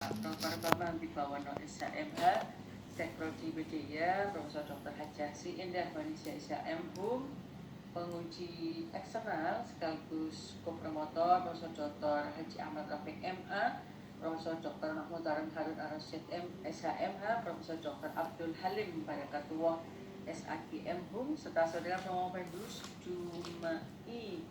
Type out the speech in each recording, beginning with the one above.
Bapak Dr. Bambang Bibawono SHMH, Tekprodi BDIA, Profesor Dr. Hajasi Indah Manisya SHMHUM, penguji eksternal sekaligus kopromotor Profesor Dr. Haji Ahmad Rafiq MA, Profesor Dr. Mahmud Harun Ar-Rasyid SHMH, Profesor Dr. Abdul Halim Barakatullah SAGMHUM, serta saudara Pemopendus Jumai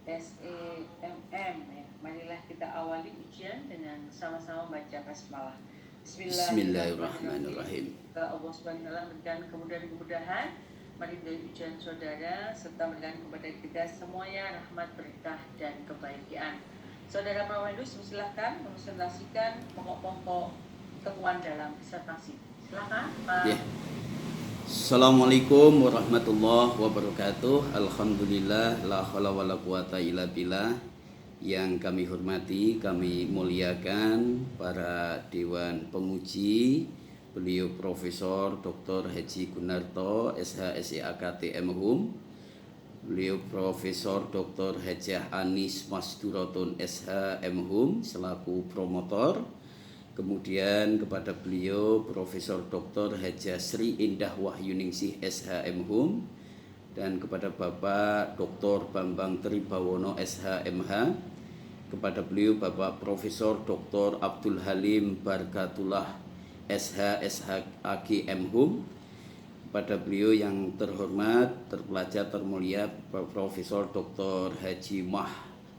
SEMM. Marilah kita awali ujian dengan sama-sama baca basmalah. Bismillahirrahmanirrahim. Allah Subhanahu wa taala memberikan kemudahan-kemudahan mari dari ujian saudara serta memberikan kepada kita semuanya rahmat, berkah dan kebahagiaan. Saudara Pemopendus, silahkan mempresentasikan pokok-pokok temuan dalam disertasi. Silakan, Pak. Yeah. Assalamualaikum warahmatullahi wabarakatuh. Alhamdulillah, la haula wala quwata illa billah. Yang kami hormati, kami muliakan para Dewan Penguji, beliau Profesor Dr. Haji Gunarto SHSEAKT MHUM, beliau Profesor Dr. Hajah Anis Masduratun SH MHUM selaku promotor. Kemudian kepada beliau Profesor Dr. Hajah Sri Indah Wahyuningsih SH MHUM, dan kepada Bapak Dr. Bambang Tribawono SHMH, kepada beliau Bapak Profesor Dr. Abdul Halim Barakatullah SHAG MHUM, kepada beliau yang terhormat, terpelajar, termulia Profesor Dr. Haji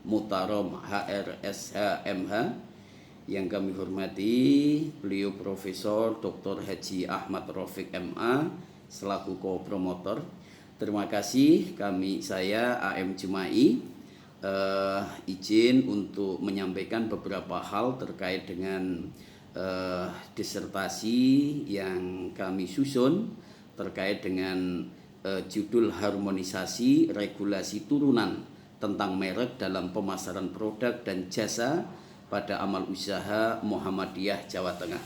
Mutarom HRSHMH, yang kami hormati beliau Profesor Dr. Haji Ahmad Rafiq MA selaku co-promotor. Terima kasih, saya AM Jumai izin untuk menyampaikan beberapa hal terkait dengan disertasi yang kami susun terkait dengan judul harmonisasi regulasi turunan tentang merek dalam pemasaran produk dan jasa pada amal usaha Muhammadiyah Jawa Tengah.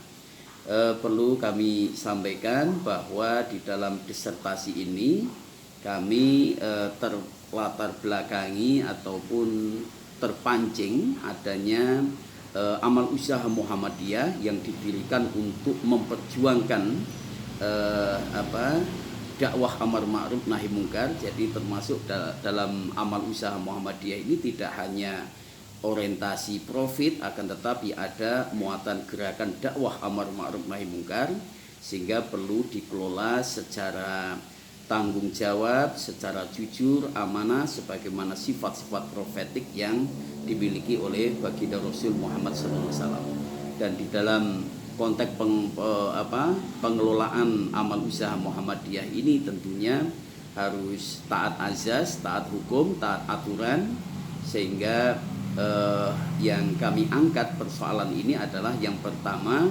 Perlu kami sampaikan bahwa di dalam disertasi ini kami terlatar belakangi ataupun terpancing adanya amal usaha Muhammadiyah yang didirikan untuk memperjuangkan dakwah amar ma'ruf nahi mungkar. Jadi termasuk dalam amal usaha Muhammadiyah ini tidak hanya orientasi profit, akan tetapi ada muatan gerakan dakwah amar ma'ruf nahi mungkar, sehingga perlu dikelola secara tanggung jawab, secara jujur, amanah, sebagaimana sifat-sifat profetik yang dimiliki oleh baginda Rasul Muhammad SAW. Dan di dalam konteks pengelolaan amal usaha Muhammadiyah ini tentunya harus taat azas, taat hukum, taat aturan, sehingga yang kami angkat persoalan ini adalah yang pertama,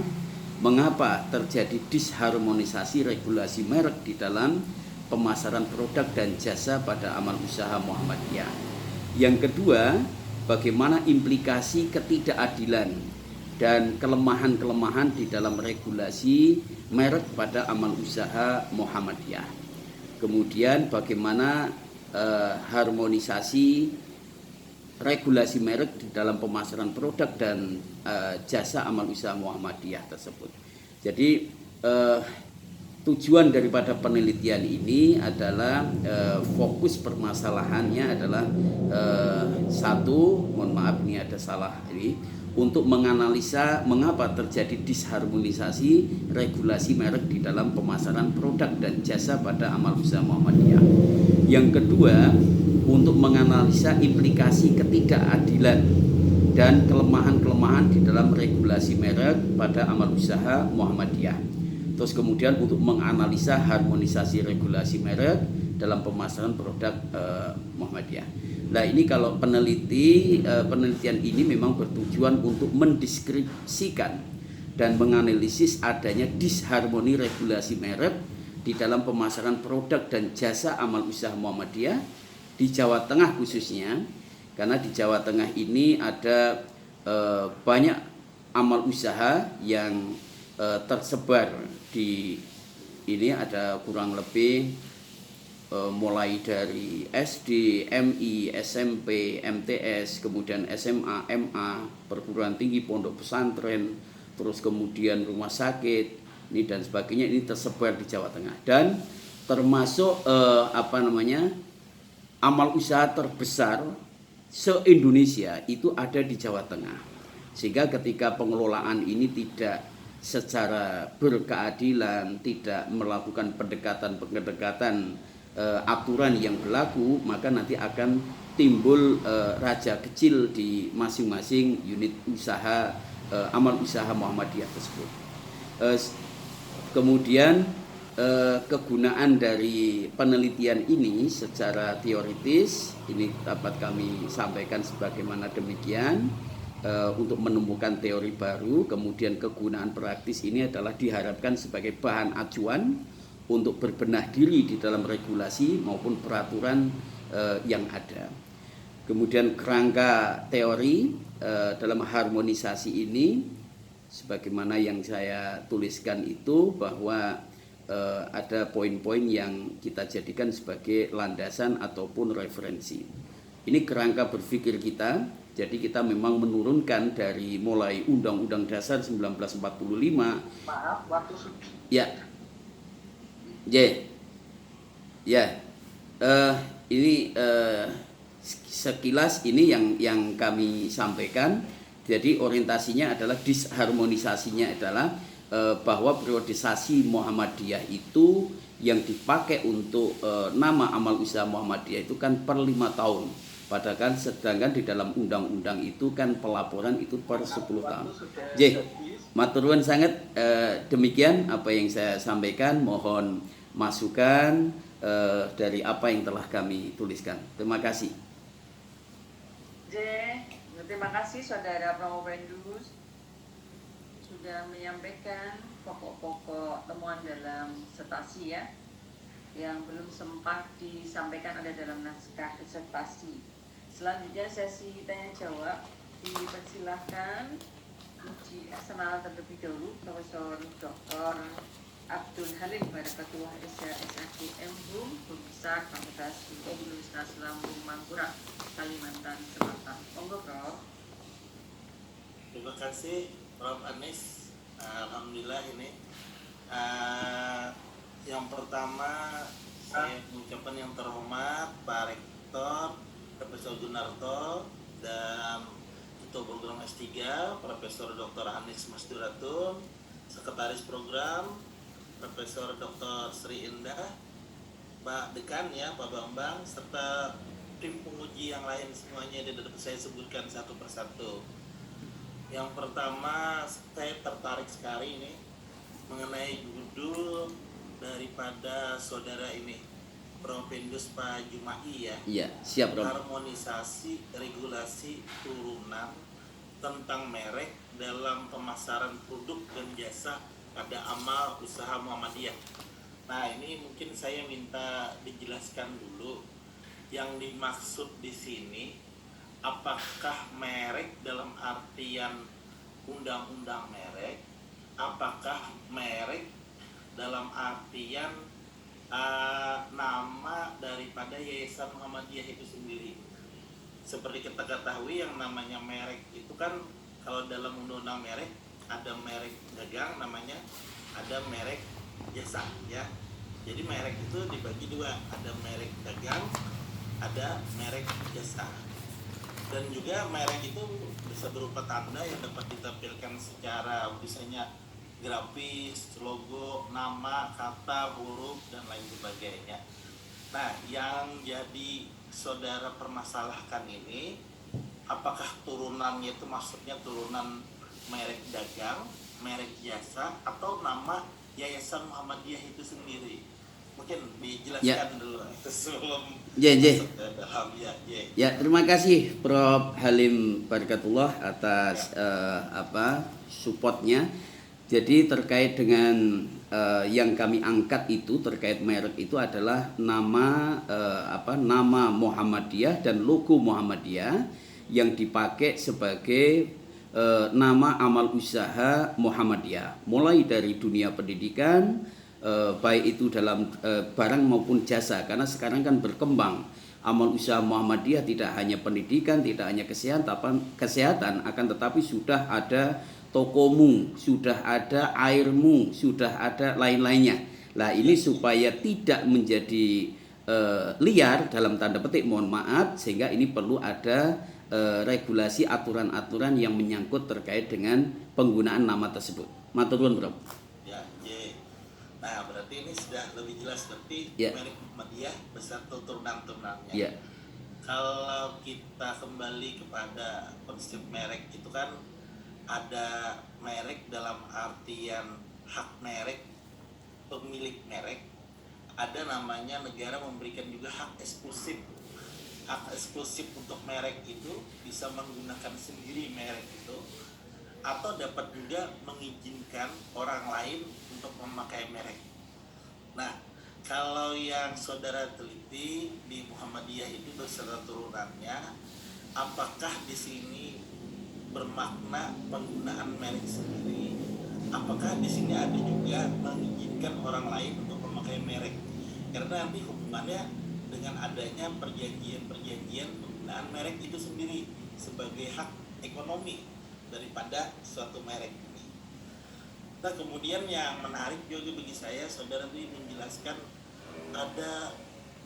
mengapa terjadi disharmonisasi regulasi merek di dalam pemasaran produk dan jasa pada amal usaha Muhammadiyah. Yang kedua, bagaimana implikasi ketidakadilan dan kelemahan-kelemahan di dalam regulasi merek pada amal usaha Muhammadiyah. Kemudian bagaimana harmonisasi regulasi merek di dalam pemasaran produk dan jasa amal usaha Muhammadiyah tersebut. Jadi tujuan daripada penelitian ini adalah fokus permasalahannya adalah satu, mohon maaf ini ada salah ini, untuk menganalisa mengapa terjadi disharmonisasi regulasi merek di dalam pemasaran produk dan jasa pada amal usaha Muhammadiyah. Yang kedua, untuk menganalisa implikasi ketidakadilan dan kelemahan-kelemahan di dalam regulasi merek pada amal usaha Muhammadiyah. Terus kemudian untuk menganalisa harmonisasi regulasi merek dalam pemasaran produk Muhammadiyah. Nah, ini kalau penelitian ini memang bertujuan untuk mendeskripsikan dan menganalisis adanya disharmoni regulasi merek di dalam pemasaran produk dan jasa amal usaha Muhammadiyah di Jawa Tengah khususnya, karena di Jawa Tengah ini ada banyak amal usaha yang tersebar di ini, ada kurang lebih mulai dari SD, MI, SMP, MTS, kemudian SMA, MA, perguruan tinggi, pondok pesantren, terus kemudian rumah sakit ini dan sebagainya, ini tersebar di Jawa Tengah, dan termasuk amal usaha terbesar se-Indonesia itu ada di Jawa Tengah. Sehingga ketika pengelolaan ini tidak secara berkeadilan, tidak melakukan pendekatan aturan yang berlaku, maka nanti akan timbul raja kecil di masing-masing unit usaha amal usaha Muhammadiyah tersebut. Kemudian kegunaan dari penelitian ini secara teoritis ini dapat kami sampaikan sebagaimana demikian, untuk menemukan teori baru. Kemudian kegunaan praktis ini adalah diharapkan sebagai bahan acuan untuk berbenah diri di dalam regulasi maupun peraturan yang ada. Kemudian kerangka teori dalam harmonisasi ini sebagaimana yang saya tuliskan itu, bahwa ada poin-poin yang kita jadikan sebagai landasan ataupun referensi. Ini kerangka berpikir kita. Jadi kita memang menurunkan dari mulai Undang-Undang Dasar 1945. Maaf, waktu sudah. Ya. Ini sekilas ini yang kami sampaikan. Jadi orientasinya adalah disharmonisasinya adalah bahwa periodisasi Muhammadiyah itu yang dipakai untuk nama amal usaha Muhammadiyah itu kan per 5 tahun. Padahal sedangkan di dalam undang-undang itu kan pelaporan itu per 10 tahun. Matur nuwun sangat, demikian apa yang saya sampaikan. Mohon masukan dari apa yang telah kami tuliskan. Terima kasih. Terima kasih Saudara Pramopendus sudah menyampaikan pokok-pokok temuan dalam disertasi ya, yang belum sempat disampaikan ada dalam naskah disertasi. Selanjutnya sesi tanya jawab, dipersilahkan uji eksternal terlebih dahulu Profesor Dr. Abdul Halim Barakatullah SHM Hum, Guru Besar Fakultas Universitas Lambung Mangkurat, Kalimantan Selatan. Monggo Prof. Terima kasih Prof. Anis. Alhamdulillah ini yang pertama saya mengucapkan yang terhormat Pak Rektor Profesor Gunarto dan Ketua Program S3 Profesor Dr. Anis Masduratun, Sekretaris Program Profesor Dr. Sri Indah, Pak Dekan ya, Pak Bambang, serta tim penguji yang lain semuanya dapat saya sebutkan satu persatu. Yang pertama saya tertarik sekali ini mengenai judul daripada saudara ini, Pramopendus Pak Jumai ya. Iya, siap Prof. Harmonisasi regulasi turunan tentang merek dalam pemasaran produk dan jasa pada amal usaha Muhammadiyah. Nah, ini mungkin saya minta dijelaskan dulu yang dimaksud di sini, apakah merek dalam artian undang-undang merek, apakah merek dalam artian nama daripada Yayasan Muhammadiyah itu sendiri. Seperti kita ketahui yang namanya merek itu kan kalau dalam undang-undang merek ada merek dagang namanya, ada merek jasa ya. Jadi merek itu dibagi dua, ada merek dagang, ada merek jasa. Dan juga merek itu bisa berupa tanda yang dapat ditampilkan secara misalnya grafis, logo, nama, kata, huruf, dan lain sebagainya. Nah, yang jadi saudara permasalahkan ini, apakah turunannya itu maksudnya turunan merek dagang, merek jasa, atau nama Yayasan Muhammadiyah itu sendiri? Mungkin dijelaskan dulu sebelum masuk ke dalam ya. Terima kasih Prof. Halim Barakatullah atas supportnya. Jadi terkait dengan yang kami angkat itu terkait merek itu adalah nama nama Muhammadiyah dan logo Muhammadiyah yang dipakai sebagai nama amal usaha Muhammadiyah, mulai dari dunia pendidikan, baik itu dalam barang maupun jasa, karena sekarang kan berkembang amal usaha Muhammadiyah tidak hanya pendidikan, tidak hanya kesehatan, akan tetapi sudah ada tokomu sudah ada, airmu sudah ada, lain-lainnya. Nah ini supaya tidak menjadi liar dalam tanda petik, mohon maaf, sehingga ini perlu ada regulasi aturan-aturan yang menyangkut terkait dengan penggunaan nama tersebut. Matur nuwun, Bro. Ya, ye. Nah, berarti ini sudah lebih jelas seperti Ya. merek Muhammadiyah beserta turunan-turunannya. Ya, Kalau kita kembali kepada konsep merek itu kan ada merek dalam artian hak merek, pemilik merek, ada namanya negara memberikan juga hak eksklusif. Hak eksklusif untuk merek itu bisa menggunakan sendiri merek itu, atau dapat juga mengizinkan orang lain untuk memakai merek. Nah, kalau yang saudara teliti di Muhammadiyah itu beserta turunannya, apakah di sini bermakna penggunaan merek sendiri? Apakah di sini ada juga mengizinkan orang lain untuk memakai merek? Karena nanti hubungannya dengan adanya perjanjian-perjanjian penggunaan merek itu sendiri sebagai hak ekonomi daripada suatu merek ini. Nah, kemudian yang menarik juga bagi saya, saudara tadi menjelaskan ada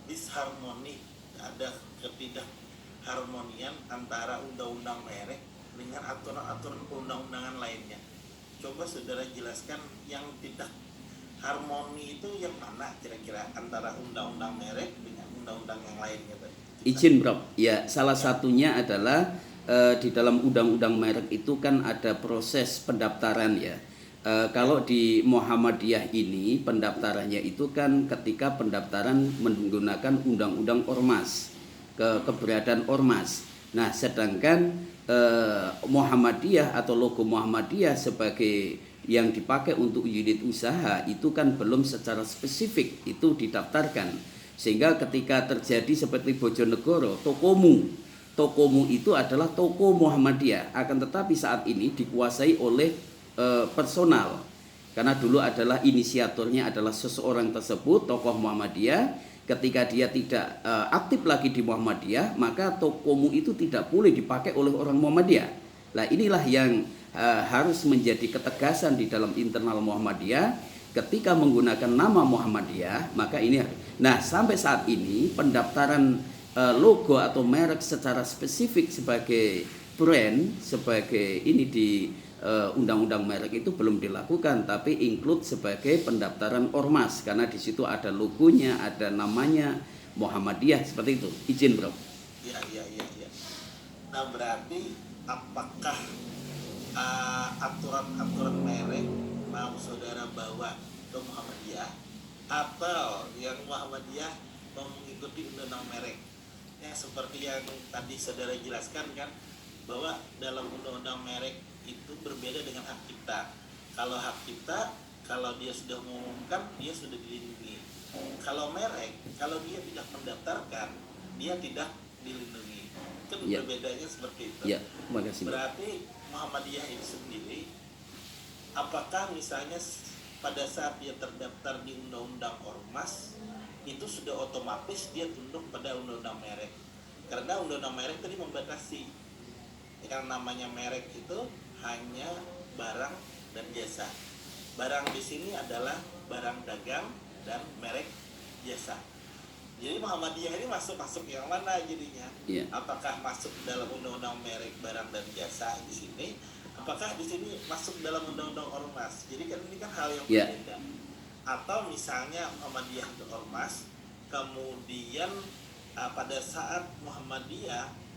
disharmoni, ada ketidakharmonian antara undang-undang merek dengan aturan-aturan undang-undangan lainnya. Coba saudara jelaskan yang tidak harmoni itu yang mana kira-kira antara undang-undang merek dengan undang-undang yang lainnya tadi? izin, Bro. Ya, salah satunya adalah di dalam undang-undang merek itu kan ada proses pendaftaran ya. Kalau di Muhammadiyah ini pendaftarannya itu kan ketika pendaftaran menggunakan undang-undang ormas, keberadaan ormas. Nah, sedangkan Muhammadiyah atau logo Muhammadiyah sebagai yang dipakai untuk unit usaha itu kan belum secara spesifik itu didaftarkan, sehingga ketika terjadi seperti Bojonegoro, tokomu itu adalah toko Muhammadiyah, akan tetapi saat ini dikuasai oleh personal, karena dulu adalah inisiatornya adalah seseorang tersebut, tokoh Muhammadiyah. Ketika dia tidak aktif lagi di Muhammadiyah, maka tokomu itu tidak boleh dipakai oleh orang Muhammadiyah. Nah, inilah yang harus menjadi ketegasan di dalam internal Muhammadiyah. Ketika menggunakan nama Muhammadiyah, maka ini. Nah, sampai saat ini pendaftaran logo atau merek secara spesifik sebagai brand, sebagai ini di undang-undang merek itu belum dilakukan, tapi include sebagai pendaftaran ormas, karena di situ ada logonya, ada namanya Muhammadiyah, seperti itu. Izin, Bro. Iya. Nah, berarti apakah aturan-aturan merek mau saudara bawa ke Muhammadiyah, atau yang Muhammadiyah mau mengikuti undang-undang merek? Ya, seperti yang tadi saudara jelaskan kan, bahwa dalam undang-undang merek itu berbeda dengan hak cipta. Kalau hak cipta, kalau dia sudah mengumumkan, dia sudah dilindungi. Kalau merek, kalau dia tidak mendaftarkan, dia tidak dilindungi. Kan Ya. berbedanya seperti itu. Ya, terima kasih. Berarti Muhammadiyah itu sendiri, apakah misalnya pada saat dia terdaftar di undang-undang ormas, itu sudah otomatis dia tunduk pada undang-undang merek? Karena undang-undang merek tadi membatasi yang namanya merek itu hanya barang dan jasa. Barang di sini adalah barang dagang dan merek jasa. Jadi Muhammadiyah ini masuk yang mana jadinya? Ya. Apakah masuk dalam undang-undang merek barang dan jasa di sini? Apakah di sini masuk dalam undang-undang ormas? Jadi kan ini kan hal yang Ya. berbeda. Atau misalnya Muhammadiyah itu ormas, kemudian pada saat Muhammadiyah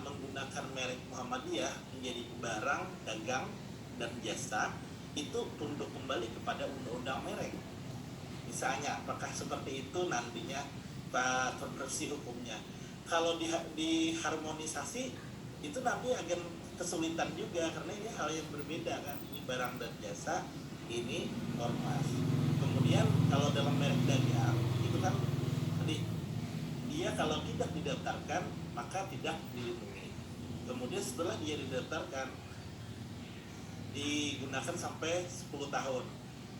menggunakan merek Muhammadiyah menjadi barang, dagang, dan jasa, itu tunduk kembali kepada undang-undang merek. Misalnya, apakah seperti itu nantinya konversi hukumnya? Kalau diharmonisasi, itu nanti akan kesulitan juga, karena ini hal yang berbeda kan. Ini barang dan jasa, ini ormas. Kemudian kalau dalam merek dagang, itu kan tadi dia kalau tidak didaftarkan maka tidak dilindungi. Kemudian setelah dia didaftarkan, digunakan sampai 10 tahun.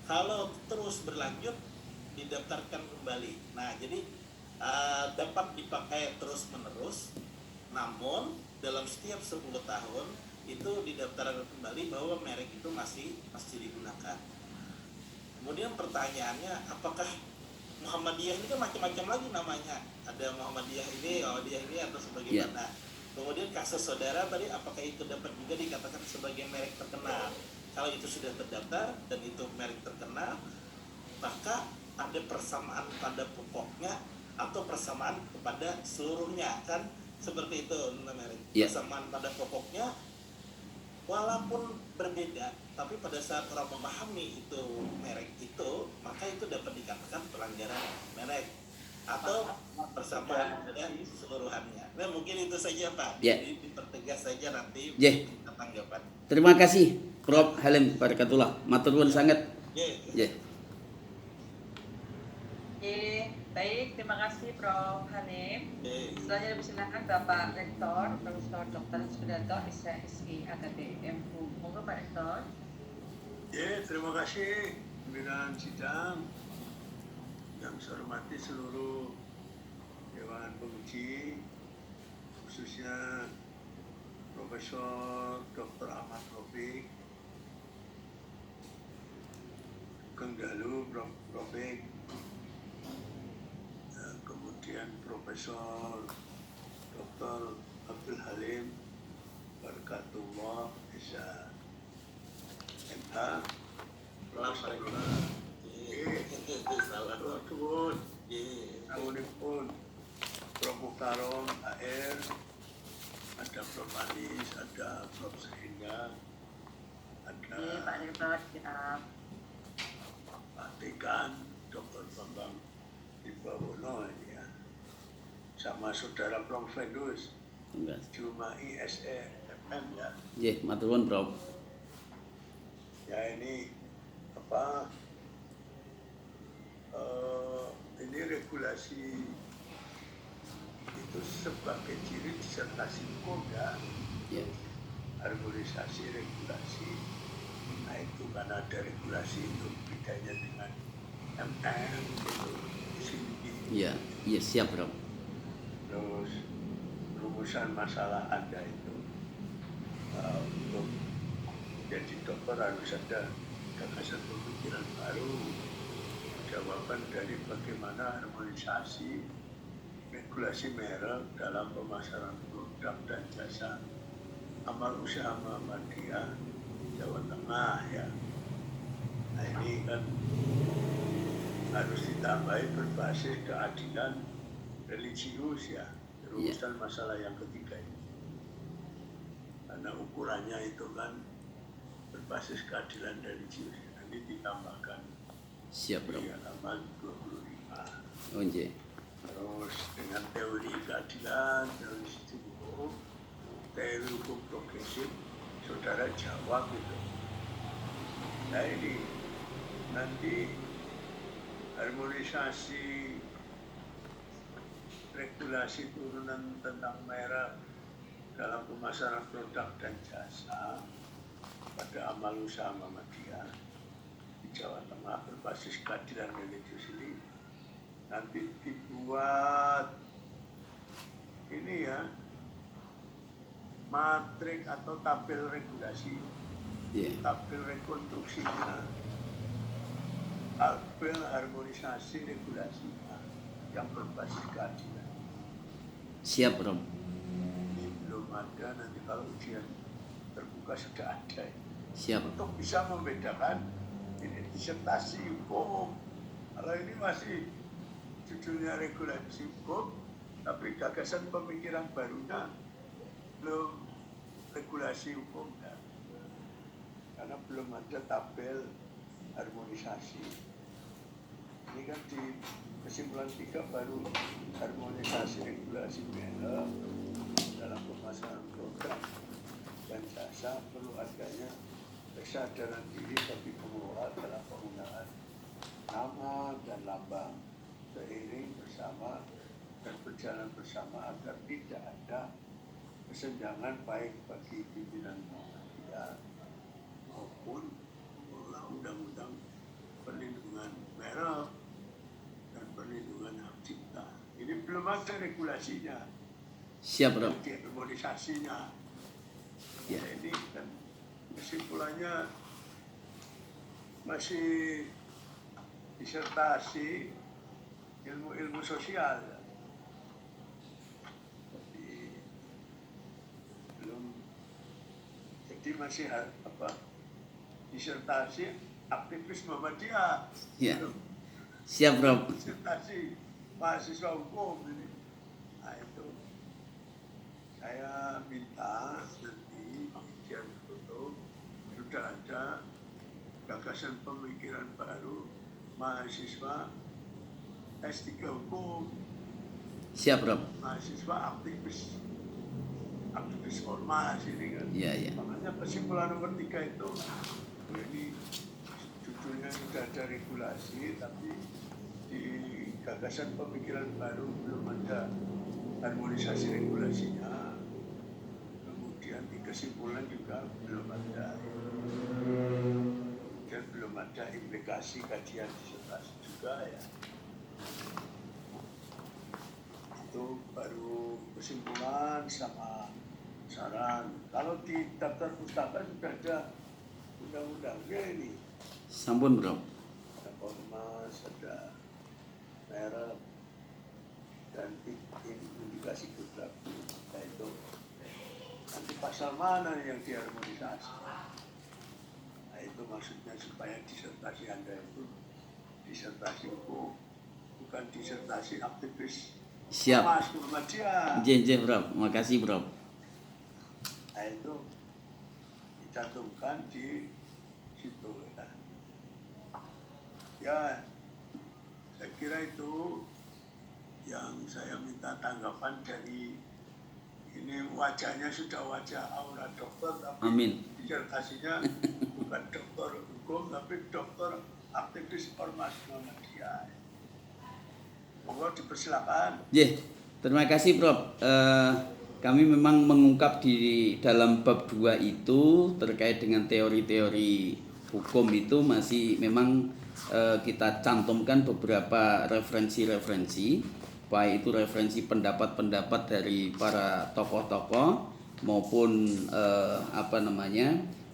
Kalau terus berlanjut, didaftarkan kembali. Nah, jadi dapat dipakai terus menerus. Namun dalam setiap 10 tahun itu didaftarkan kembali bahwa merek itu masih digunakan. Kemudian pertanyaannya, apakah Muhammadiyah ini kan macam-macam lagi namanya, ada Muhammadiyah ini atau sebagaimana. Kemudian kasus saudara tadi, apakah itu dapat juga dikatakan sebagai merek terkenal? Kalau itu sudah terdaftar dan itu merek terkenal, maka ada persamaan pada pokoknya atau persamaan kepada seluruhnya, kan seperti itu merek. Persamaan pada pokoknya walaupun berbeda, tapi pada saat orang memahami itu merek itu, maka itu dapat dikatakan pelanggaran merek atau persamaan pada keseluruhannya. Nah, mungkin itu saja Pak. Jadi dipertegas saja nanti tanggapan. Terima kasih Prof. Halim Barakatullah. Matur nuwun sangat. Baik, terima kasih Prof. Halim. Selanjutnya dipersilakan Bapak Rektor Profesor Dr. Sudarto SSI AKDM. Monggo Pak Rektor. Terima kasih pimpinan sidang, yang saya hormati seluruh Dewan Penguji, khususnya Profesor Dr. Ahmad Rafiq, Kang Dalu, Prof. Rafiq, kemudian Profesor Dr. Abdul Halim Barakatullah SMH, Amunipun Prof. Mukarrom AR, ada Prof. Anis, ada Prof. Sehingga, ada Pak Rektor, siap. Pak Tekan, Dr. Bambang Dibawono ini ya, sama saudara Prof. Fedus, cuma ISE-FM ya. Matur nuwun Prof. Ya ini apa? Ini regulasi itu sebagai ciri disertasi hukum ya. Harmonisasi regulasi. Nah itu karena ada regulasi itu bedanya dengan MN gitu. Iya siap Prof. Terus rumusan masalah Anda itu untuk jadi dokter harus ada gagasan pemikiran baru, jawaban dari bagaimana harmonisasi regulasi merek dalam pemasaran produk dan jasa amal usaha Muhammadiyah Jawa Tengah ya. Nah ini kan harus ditambahi berbasis keadilan religius ya, rumusan masalah yang ketiga ini. Karena ukurannya itu kan berbasis keadilan religius, nanti ditambahkan di halaman 25. Terus dengan teori keadilan, teori sistem hukum, teori hukum progresif, saudara jawab itu. Nah ini nanti harmonisasi regulasi turunan tentang merek dalam pemasaran produk dan jasa pada amal usaha Muhammadiyah di Jawa Tengah berbasis keadilan religius ini nanti dibuat ini ya, matrik atau tabel regulasi, tabel rekonstruksinya, tabel harmonisasi regulasinya yang berbasis keadilan. Siap Prof. Ini belum ada, nanti kalau ujian terbuka sudah ada. Siap. Untuk bisa membedakan ini disertasi hukum. Kalau ini masih judulnya regulasi hukum, tapi gagasan pemikiran barunya belum regulasi hukum kan? Karena belum ada tabel harmonisasi. Ini kan di kesimpulan 3 baru harmonisasi regulasi merek dalam pemasaran produk dan jasa, perlu adanya kesadaran diri bagi pengelola dalam penggunaan nama dan lambang seiring bersama dan berjalan bersama agar tidak ada kesenjangan baik bagi pimpinan Muhammadiyah maupun pengelola undang-undang perlindungan merek dan perlindungan hak cipta. Ini belum ada regulasinya. Siap Prof. Harmonisasinya. Ya. Nah, ini kan kesimpulannya masih disertasi ilmu-ilmu sosial. Jadi belum, jadi masih disertasi aktivis Muhammadiyah. Ya. Siap, Prof. Disertasi mahasiswa hukum ini. Nah itu saya minta nanti ujian tutup sudah ada gagasan pemikiran baru mahasiswa S3 hukum, Siap, Prof. mahasiswa aktivis ormas ini kan. Ya, ya. Makanya kesimpulan nomor 3 itu ini judulnya sudah ada regulasi, tapi di gagasan pemikiran baru belum ada harmonisasi regulasinya. Kemudian di kesimpulan juga belum ada, dan belum ada implikasi kajian disertasi juga ya. Itu baru kesimpulan sama saran. Kalau di daftar pustaka sudah ada undang-undangnya ini. Sampun, Prof. Ada ormas, ada merek, dan indikasi perilaku. Nah itu nanti pasal mana yang diharmonisasi? Nah itu maksudnya supaya disertasi Anda itu disertasi hukum, bukan disertasi aktivis. Siap. Mas Muhammadiyah. Jenjen, Prof. Makasih, Prof. Nah itu dicantumkan di situ ya. Ya, saya kira itu yang saya minta tanggapan dari ini. Wajahnya sudah wajah aura dokter, tapi Amin. disertasinya bukan dokter hukum, tapi dokter aktivis ormas Muhammadiyah. Monggo dipersilakan. Ye, terima kasih, Prof. Kami memang mengungkap di dalam bab 2 itu terkait dengan teori-teori hukum itu masih memang kita cantumkan beberapa referensi-referensi, baik itu referensi pendapat-pendapat dari para tokoh-tokoh maupun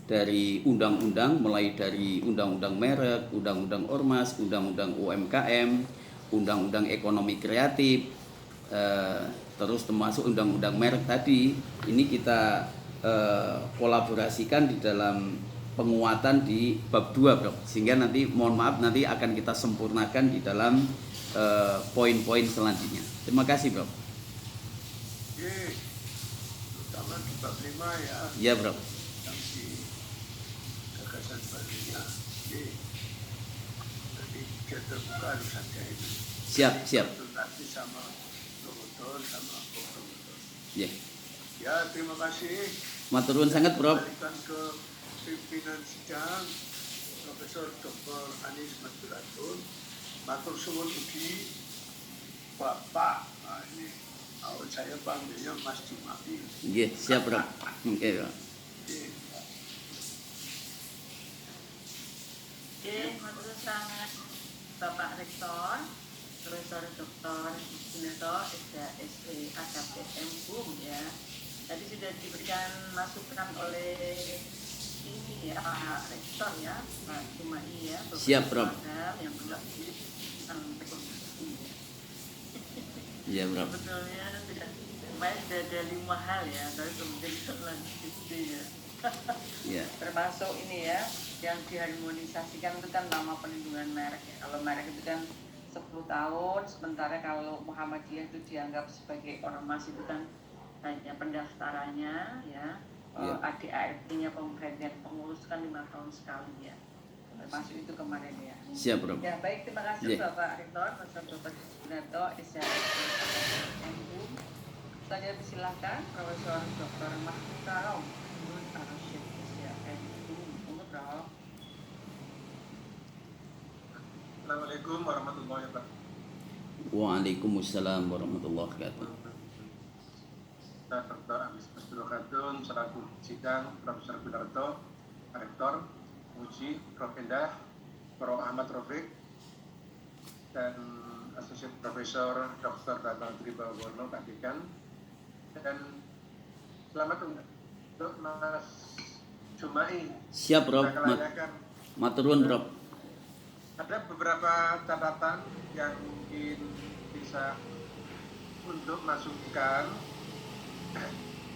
dari undang-undang, mulai dari undang-undang merek, undang-undang ormas, undang-undang UMKM, undang-undang ekonomi kreatif, terus termasuk undang-undang merek tadi. Ini kita kolaborasikan di dalam penguatan di bab 2, Prof. Sehingga nanti mohon maaf nanti akan kita sempurnakan di dalam poin-poin selanjutnya. Terima kasih, Prof. Oke, terutama di bab 5 ya. Iya, Prof. Yang di gagasan barunya. Oke, jadi dia terbuka harus ada ini. Siap. Konsultasi sama promotor sama promotor. Ya. Ya, terima kasih. Matur nuwun sangat, Prof. Kembalikan ke pimpinan sidang Profesor Dr. Anis Masduratun. Matur suwun ugi Bapak. Nah, ini saya panggilnya Mas Jumadi. Nggih, siap, Prof. Oke, Prof. Oke, matur sangat Bapak Rektor, Profesor Dr. Sunarto, SE AKPM HUM ya. Tadi sudah diberikan masukan oleh ini ya Pak Rektor ya, Pak Jumai ya. Siap, Prof. Yang berlaku rekomendasi. Iya, Prof. Sebetulnya sudah ada 5 hal ya, tapi kemudian lanjut ya. Ya. Termasuk ini ya, yang diharmonisasikan itu kan nama pelindungan merek ya. Kalau merek itu kan 10 tahun, sementara kalau Muhammadiyah itu dianggap sebagai ormas itu kan hanya pendaftarannya ya, ADART-nya pemberhentian pengurus kan 5 tahun sekali ya. Termasuk itu kemarin ya. Siap, Prof. Ya baik, terima kasih Yeah. Bapak Rektor, Profesor Dr. Sunarto, SHMU. Saya persilahkan Profesor Dr. Mahfud Karom, Nur Arsyid SHMU. Untuk Prof. Assalamualaikum warahmatullahi wabarakatuh. Waalaikumsalam warahmatullahi wabarakatuh. Saya Dr. Anis Masduratun selaku sidang Profesor Gunarto, Rektor, Uji, Prof. Endah, Prof. Ahmad Rafiq, dan Associate Profesor Dr. Bambang Tribawono Pak Dekan, dan selamat untuk Mas Jumai. Siap, Bro. Kita kelayakan. Maturun, Bro. Ada beberapa catatan yang mungkin bisa untuk masukan.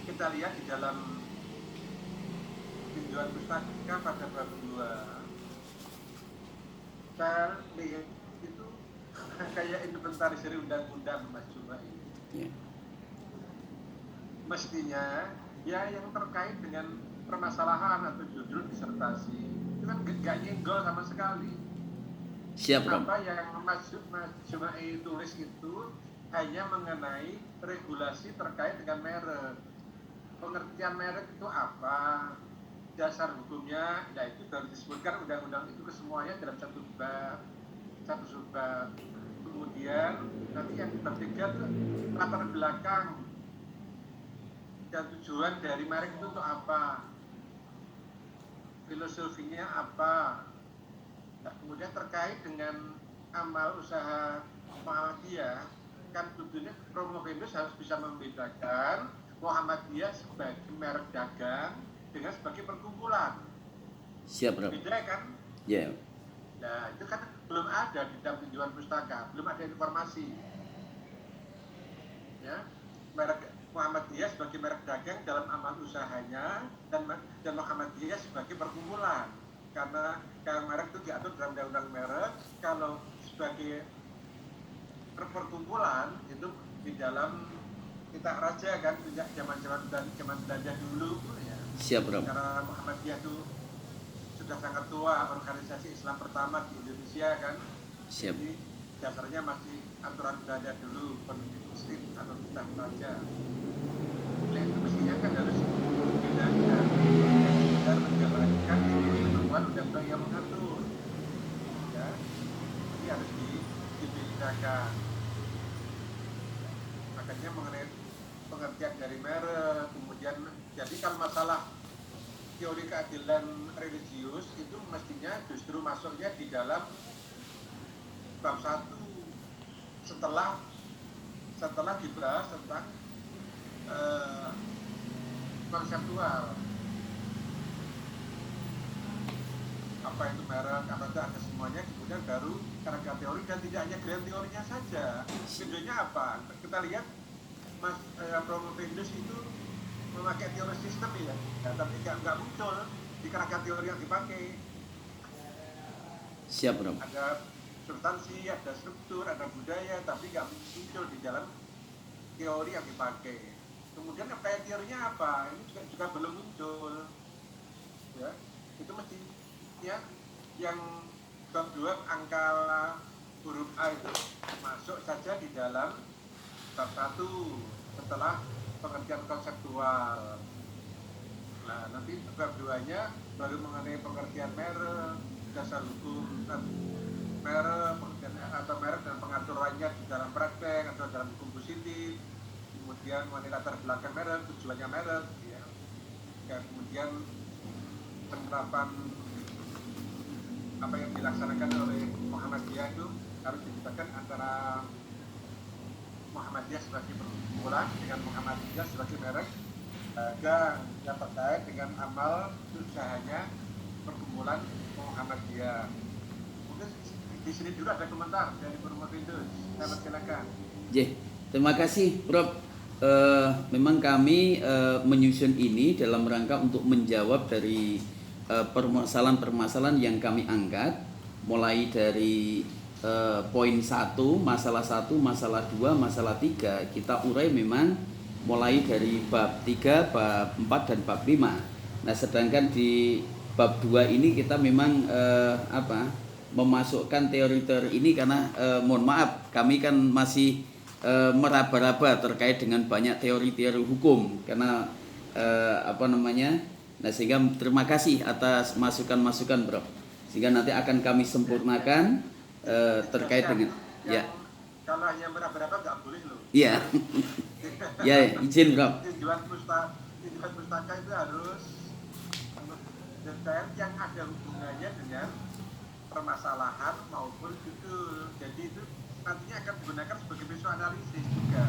Kita lihat di dalam tinjauan pustaka pada bab 2. Saya lihat itu kayak inventarisir undang-undang Mas Jumai. Ya. Mestinya ya yang terkait dengan permasalahan atau judul disertasi itu kan gak nyenggol sama sekali. Siap, Bro. Apa yang Mas Jumai tulis itu hanya mengenai regulasi terkait dengan merek. Pengertian merek itu apa, dasar hukumnya, ya itu baru disebutkan undang-undang itu kesemuanya dalam satu subbab. Kemudian nanti yang bab 3 itu latar belakang dan tujuan dari merek itu untuk apa, filosofinya apa. Nah, kemudian terkait dengan amal usaha Muhammadiyah, kan tentunya Promovendus harus bisa membedakan Muhammadiyah sebagai merek dagang dengan sebagai perkumpulan. Siap, Bro. Beda kan? Ya. Nah, itu kan belum ada di dalam tinjauan pustaka, belum ada informasi. Ya, merek Muhammadiyah sebagai merek dagang dalam amal usahanya dan Muhammadiyah sebagai perkumpulan. Karena kalau merek itu diatur dalam undang-undang merek, kalau sebagai perkumpulan itu di dalam kitab raja kan sejak zaman Belanda dulu ya. Siap, Bro. Karena Muhammadiyah itu sudah sangat tua, organisasi Islam pertama di Indonesia kan. Siap. Jadi dasarnya masih aturan Belanda dulu, pemimpin muslim atau kitab raja. Nah, itu mestinya kan harus dibedakan dan menjalankan ketentuan undang-undang yang mengatur. Ya, ini harus dibedakan. Makanya mengenai pengertian dari merek, kemudian jadi kalau masalah teori keadilan religius itu mestinya justru masuknya di dalam bab 1 setelah dibahas tentang konseptual, apa itu merek, apa itu ada semuanya, kemudian baru kerangka teori dan tidak hanya grand teorinya saja. Videonya apa? Kita lihat Mas Promovendus itu memakai teori sistem ya, tapi nggak muncul di kerangka teori yang dipakai. Siap, Bro. Ada substansi, ada struktur, ada budaya, tapi nggak muncul di dalam teori yang dipakai. Kemudian kayak teorinya apa? Ini juga belum muncul. Ya, itu mestinya yang bab 2 angka huruf A itu masuk saja di dalam bab 1 setelah pengertian konseptual. Nah, nanti bab 2-nya baru mengenai pengertian merek, dasar hukum merek, pengertian atau merek dan pengaturannya di dalam praktek atau dalam hukum positif, kemudian mengenai latar belakang merek, tujuannya merek, ya. Dan kemudian penerapan apa yang dilaksanakan oleh Muhammadiyah itu harus dibedakan antara Muhammadiyah sebagai perkumpulan dengan Muhammadiyah sebagai merek dagang yang terkait dengan amal usahanya perkumpulan Muhammadiyah. Mungkin di sini dulu ada komentar dari Promovendus. Saya persilakan. Terima kasih, Prof. Memang kami menyusun ini dalam rangka untuk menjawab dari permasalahan-permasalahan yang kami angkat, mulai dari poin 1, masalah 1, masalah 2, masalah 3. Kita urai memang mulai dari bab 3, bab 4 dan bab 5. Nah, sedangkan di bab 2 ini kita memang memasukkan teori-teori ini karena mohon maaf, kami kan masih meraba-raba terkait dengan banyak teori-teori hukum karena nah, sehingga terima kasih atas masukan-masukan, Bro. Sehingga nanti akan kami sempurnakan terkait dengan kalau hanya meraba-raba nggak boleh loh. Iya. Ya, izin, Bro. Tinjauan pustaka itu harus detail yang ada hubungannya dengan permasalahan maupun judul. Jadi itu nantinya akan digunakan sebagai visual analisis juga.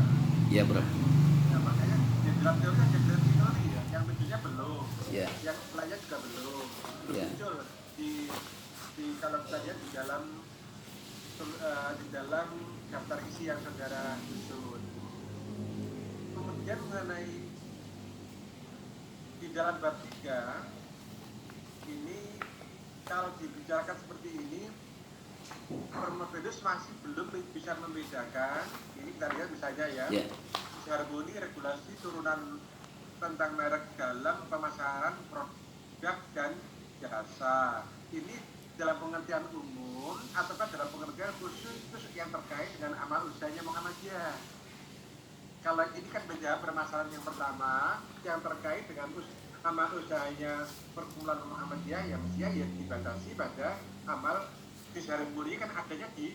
Iya, Bro. Nah, makanya di dalam teori ada teori ya, yang munculnya belum, Ya. yang lainnya juga belum Ya. muncul di kalau kita lihat di dalam daftar isi yang saudara susun. Kemudian mengenai di dalam bab 3 ini kalau dibicarakan seperti ini, Permafedus masih belum bisa membedakan. Ini kita lihat misalnya ya, Ya. harmoni regulasi turunan tentang merek dalam pemasaran produk dan jasa. Ini dalam pengertian umum ataukah dalam pengertian khusus yang terkait dengan amal usahanya Muhammadiyah? Kalau ini kan menjawab permasalahan yang pertama yang terkait dengan amal usahanya perkumpulan Muhammadiyah, yang mestinya ya dibatasi pada amal disharmoni kan adanya di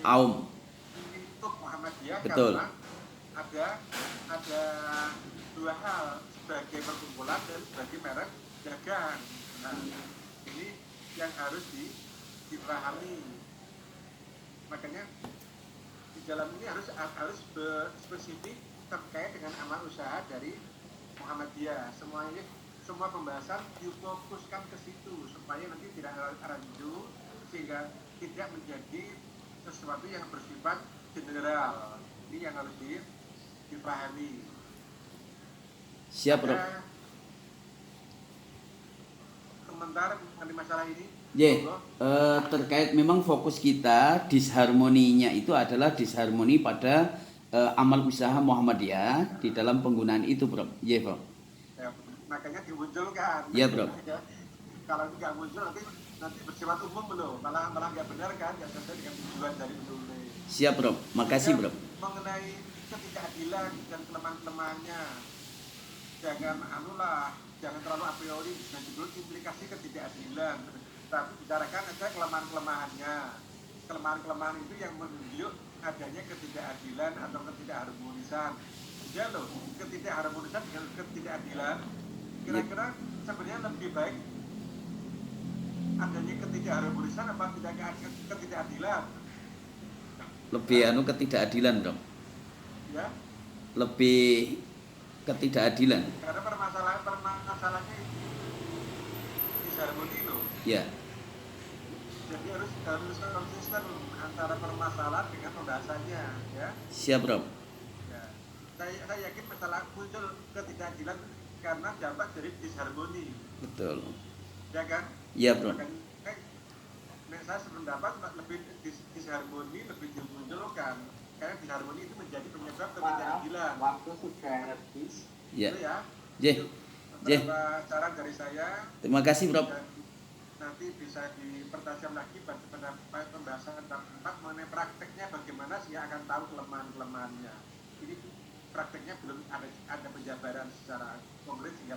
Aum. untuk Muhammadiyah. Betul. Karena ada dua hal, sebagai perkumpulan dan sebagai merek dagang. Nah, ini yang harus dipahami. Makanya di dalam ini harus spesifik terkait dengan amal usaha dari Muhammadiyah. Semua pembahasan difokuskan ke situ supaya nanti tidak rancu, sehingga tidak menjadi sesuatu yang bersifat general. Ini yang harus dipahami. Siap, Bro. Ada komentar mengenai masalah ini? Terkait memang fokus kita disharmoninya itu adalah disharmoni pada amal usaha Muhammadiyah di dalam penggunaan itu, Bro. Iya, Bro. Ya, makanya dimunculkan. Iya, Bro. Kalau nggak muncul nanti bersifat umum belum, malah nggak benar kan, nggak sesuai dengan tujuan dari penulis. Siap, Bro. Makasih, Bro. Mengenai ketidakadilan dan kelemahan-kelemahannya, jangan terlalu a priori dan judul implikasi ketidakadilan, tapi bicarakan aja kelemahan-kelemahan itu yang menunjuk adanya ketidakadilan atau ketidakharmonisan. Ya loh, ketidakharmonisan dengan ketidakadilan, kira-kira sebenarnya lebih baik adanya ketidakharmonisan apa ketidakadilan? Lebih ketidakadilan, Bro. Ya, Lebih ketidakadilan. karena permasalahannya itu disharmoni loh. Ya. Jadi harus konsisten antara permasalahan dengan pembahasannya, ya. Siap, Bro. Ya. Saya yakin masalah muncul ketidakadilan karena dampak dari disharmoni, Betul. ya kan? Iya, Bro. Makanya saya sependapat lebih disharmoni lebih dimunculkan, karena disharmoni itu menjadi penyebab ketidakadilan. Waktu sudah habis. Ya. Itu ya. J. Beberapa saran dari saya. Terima kasih, Bro. Dan nanti bisa dipertajam lagi pada pembahasan tempat mengenai prakteknya bagaimana sih akan tahu kelemahan-kelemahannya. Ini prakteknya belum ada penjabaran secara konkret sehingga